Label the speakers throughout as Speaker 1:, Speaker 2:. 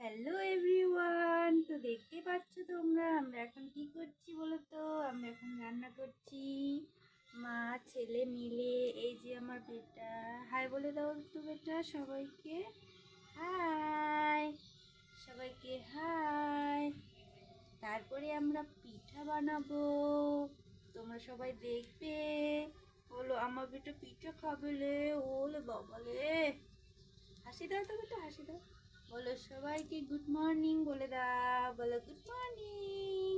Speaker 1: Hello everyone, তো দেখতে পাচ্ছ তোমরা আমরা এখন কি করছি বলো তো। আমরা এখন রান্না করছি, মা ছেলে মিলে। এই যে আমার বেটা, হাই বলে দাও একটু বেটা সবাইকে। হাই, সবাইকে হাই। তারপরে আমরা পিঠা বানাবো, তোমরা সবাই দেখবে। বলো আমার বেটা পিঠা খাবে লে, ওলে বাবালে। হাসি দাও তো বেটা, হাসি দাও। বলো সবাইকে গুড মর্নিং বলে দাও, বলো গুড মর্নিং।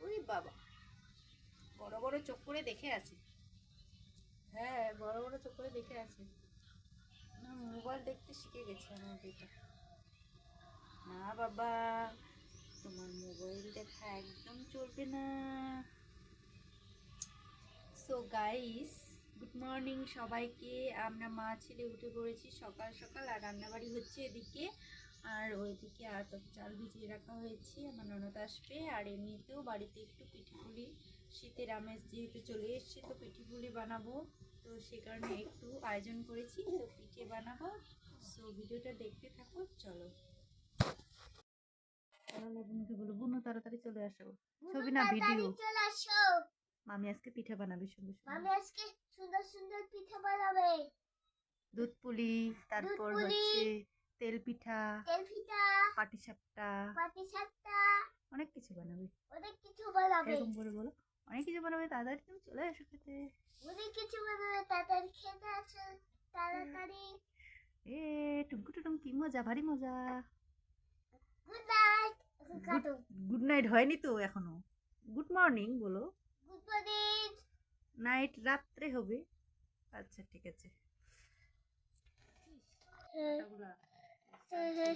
Speaker 1: ওরে বাবা, বড় বড় চোখ করে দেখে আছে। হ্যাঁ, বড় বড় চোখ করে দেখে আছে। মোবাইল দেখতে শিখে গেছে আমার বেটা। না বাবা, তোমার মোবাইল দেখা একদম চলবে না। সো গাইস, গুড মর্নিং সবাইকে। আমরা মা ছেলে উঠে পড়েছি সকাল সকাল, আর রান্নাবাড়ি হচ্ছে এদিকে, আর ওইদিকে আতপ চাল ভিজিয়ে রাখা হয়েছে। আমার ননদ আসবে, আর এমনিতেও বাড়িতে একটু পিঠেপুলি, শীতের আমেজ যেহেতু চলে এসছে তো পিঠেপুলি বানাবো, তো সে কারণে একটু আয়োজন করেছি, তো পিঠে বানাবো। সো ভিডিওটা দেখতে থাকো, চলো। বুনুকে বলো, বুনু তাড়াতাড়ি চলে আসো, ছবি না ভিডিও।
Speaker 2: চলে আসো।
Speaker 1: মামি আজকে পিঠা বানাবে, সুন্দর
Speaker 2: মামি
Speaker 1: সুন্দর
Speaker 2: আজকে সুন্দর সুন্দর পিঠা বানাবে।
Speaker 1: দুধ পুলি, তারপর হচ্ছে তেল পিঠা,
Speaker 2: তেল পিঠা,
Speaker 1: পাটিসাপটা,
Speaker 2: পাটিসাপটা,
Speaker 1: অনেক কিছু বানাবে।
Speaker 2: অনেক কিছু বানাবে।
Speaker 1: এরকম করে বলো, অনেক কিছু বানাবে, তাড়াতাড়ি তুমি চলে এসো খেতে।
Speaker 2: অনেক কিছু বানাবে, তাড়াতাড়ি খেতে আসো, তাড়াতাড়ি।
Speaker 1: এ টুমকু টুটুম, কি মজা, ভারী মজা।
Speaker 2: Good night. কাটো।
Speaker 1: গুড নাইট হয়নি তো এখনো, গুড মর্নিং বলো।
Speaker 2: Good morning.
Speaker 1: নাইট রাত্রে হবে। আচ্ছা ঠিক আছে।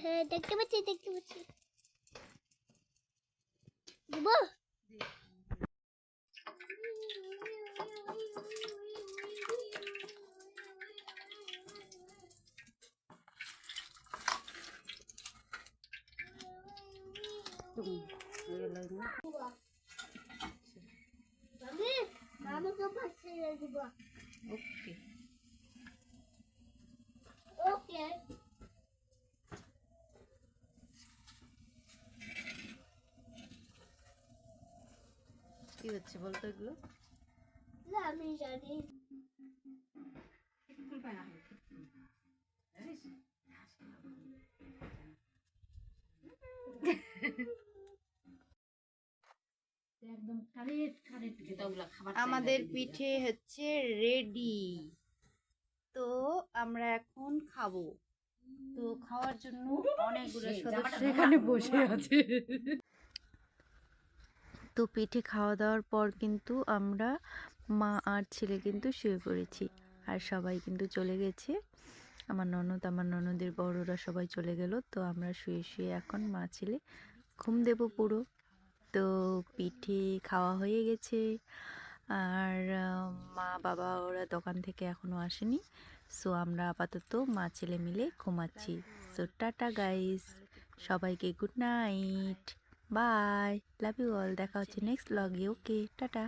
Speaker 2: হ্যাঁ, দেখতে পাচ্ছি, দেখতে পাচ্ছি। দিব। মামি, মামাকে পাঠিয়ে দিব।
Speaker 1: ওকে।
Speaker 2: ওকে।
Speaker 1: কি হচ্ছে বলতো এগুলো?
Speaker 2: আমি জানি।
Speaker 1: আমাদের পিঠে হচ্ছে রেডি, তো আমরা এখন খাবো। তো খাওয়ার জন্য অনেকগুলো সদস্য এখানে বসে আছে। তো পিঠে খাওয়া দাওয়ার পর কিন্তু আমরা মা আর ছেলে কিন্তু শুয়ে পড়েছি, আর সবাই কিন্তু চলে গেছে। আমার ননদ, আমার ননদের বড়রা সবাই চলে গেল, তো আমরা শুয়ে শুয়ে এখন মা ছেলে ঘুম দেবো পুরো। তো পিঠে খাওয়া হয়ে গেছে, আর মা বাবা ওরা দোকান থেকে এখনও আসেনি। সো আমরা আপাতত মা ছেলে মিলে ঘুমাচ্ছি। সো টাটা গাইস, সবাইকে good night, bye, love you all. দেখা হচ্ছে নেক্সট ব্লগে। Okay, tata.